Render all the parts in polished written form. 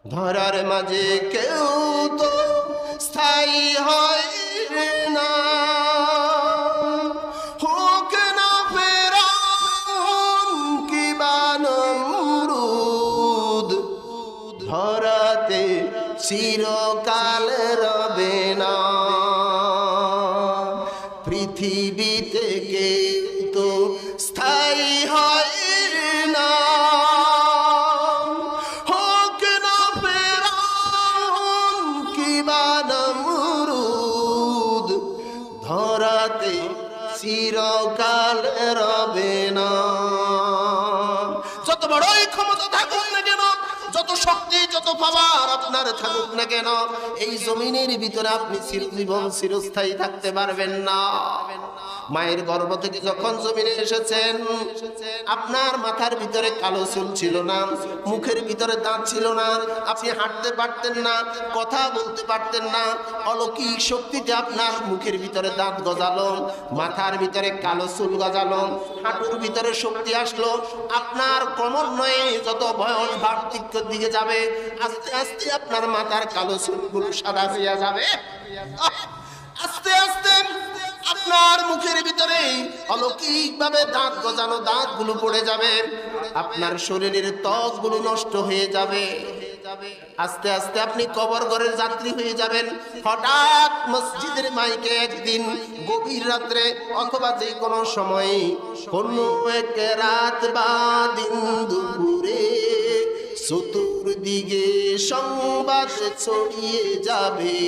ধরার মাঝে কেউ তো স্থায়ী হয় না, হোক না ফেরাউন কিবা নমরুদ, ধরাতে চিরকাল রবে না। পৃথিবীতে কেউ তো স্থায়ী হয় না, হোক না ফেরাউন কিবা নমরুদ, ধরাতে চিরকাল রবে না। যত বড়ই ক্ষমতা থাকুক না কেন, যত শক্তি যত পাওয়ার আপনার থাকুক না কেন, এই জমিনের ভিতরে আপনি চিরজীবন চিরস্থায়ী থাকতে পারবেন না। মায়ের গর্ভ থেকে যখন জমিনে এসেছেন, আপনার মাথার ভিতরে কালো চুল ছিল না, মুখের ভিতরে দাঁত ছিল না, আপনি হাঁটতে পারতেন না, কথা বলতে পারতেন না। অলৌকিক শক্তিতে আপনার মুখের ভিতরে দাঁত গজালো, মাথার ভিতরে কালো চুল গজালো, হাঁটুর ভিতরে শক্তি আসলো। আপনার ক্রমান্বয়ে যত বয়স বার্ধক্যের দিকে যাবে, আস্তে আস্তে আপনার মাথার কালো চুলগুলো সাদা হইয়া যাবে। আস্তে আস্তে আপনার মুখের ভিতরে অলৌকিক ভাবে দাঁত গজানো দাঁতগুলো পড়ে যাবে, আপনার শরীরের ত্বকগুলো নষ্ট হয়ে যাবে। আস্তে আস্তে আপনি কবর ঘরের যাত্রী হয়ে যাবেন। হঠাৎ মসজিদের মাইকে একদিন গভীর রাত্রে অথবা যে কোনো সময়, কোনো এক রাত বা দিন দুপুরে চতুর্দিকে সংবাদ ছড়িয়ে যাবে।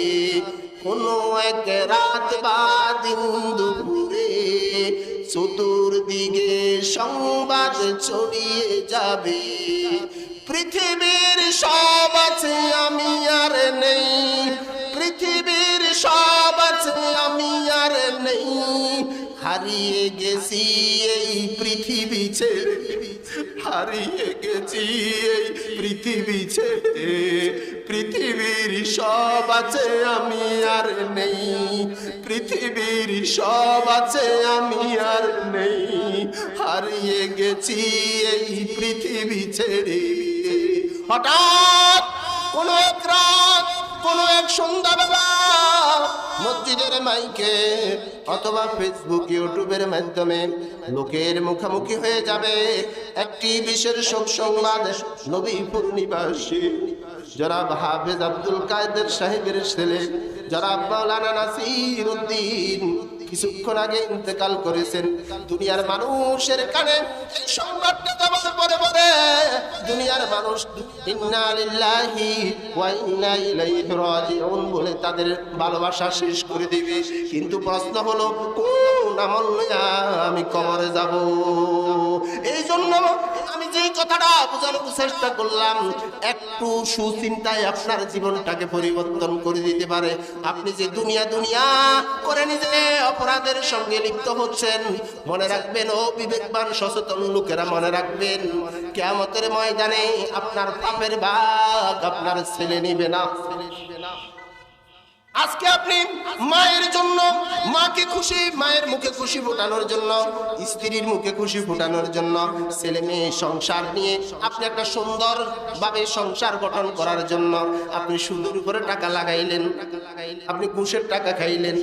কোনো এক রাত বা দিন দুপুরে চতুর্দিকে সংবাদ ছড়িয়ে যাবে। পৃথিবীর সব আছে আমি আর নেই, পৃথিবীর সব আছে আমি আর নেই, হারিয়ে গেছি এই পৃথিবী ছেড়ে, হারিয়ে গেছি এই পৃথিবী ছেড়ে। পৃথিবীর সব আছে আমি আর নেই, পৃথিবীর সব আছে আমি আর নেই, হারিয়ে গেছি এই পৃথিবী ছেড়ে। হঠাৎ কোনো এক রাত, কোনো এক সন্ধ্যাবেলা মসজিদের মাইকে অথবা ফেসবুক ইউটিউবের মাধ্যমে লোকের মুখোমুখি হয়ে যাবে একটি বিশেষ শোক সংবাদ। নবীপুর নিবাসী জনাব হাফেজ আব্দুল কাদের সাহেবের ছেলে জনাব মাওলানা নাসির উদ্দিন কিছুক্ষণ আগে ইন্তেকাল করেছেন। দুনিয়ার মানুষের কানে এই সংবাদটা যাবার পরে পরে দুনিয়ার মানুষ ইন্না লিল্লাহি ওয়া ইন্না ইলাইহি রাজিউন বলে তাদের ভালোবাসা শেষ করে দিবে। কিন্তু প্রশ্ন হলো, কোন আমল নিয়ে আমি কবরে যাব? এই জন্য আমি যে কথাটা বোঝানোর চেষ্টা করলাম, একটু সুচিন্তায় আপনার জীবনটাকে পরিবর্তন করে দিতে পারে। আপনি যে দুনিয়া দুনিয়া করে নিজে অপরাধের সঙ্গে লিপ্ত হচ্ছেন, মনে রাখবেন ও বিবেকবান সচেতন লোকেরা, মনে রাখবেন কিয়ামতের ময়দানে আপনার পাপের ভাগ আপনার ছেলে নিবে না। আজকে আপনি মায়ের জন্য, মাকে খুশি, মায়ের মুখে খুশি ফোটানোর জন্য, স্ত্রীর মুখে খুশি ফোটানোর জন্য, ছেলে মেয়ে সংসার নিয়ে আপনি একটা সুন্দর ভাবে সংসার গঠন করার জন্য আপনি সুদের উপরে টাকা লাগাইলেন, আপনি ঘুষের টাকা খাইলেন,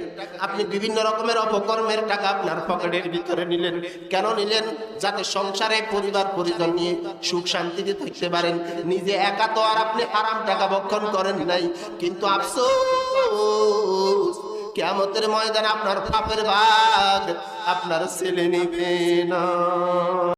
আপনি বিভিন্ন রকমের অপকর্মের টাকা আপনার পকেটের ভিতরে নিলেন। কেন নিলেন? যাতে সংসারে পরিবার পরিজন নিয়ে সুখ শান্তিতে থাকতে পারেন। নিজে একা তো আর আপনি হারাম টাকা ভক্ষণ করেন নাই, কিন্তু আফসোস কিয়ামতের ময়দানে আপনার পাপের ভাগ আপনার ছেলে নিবে না।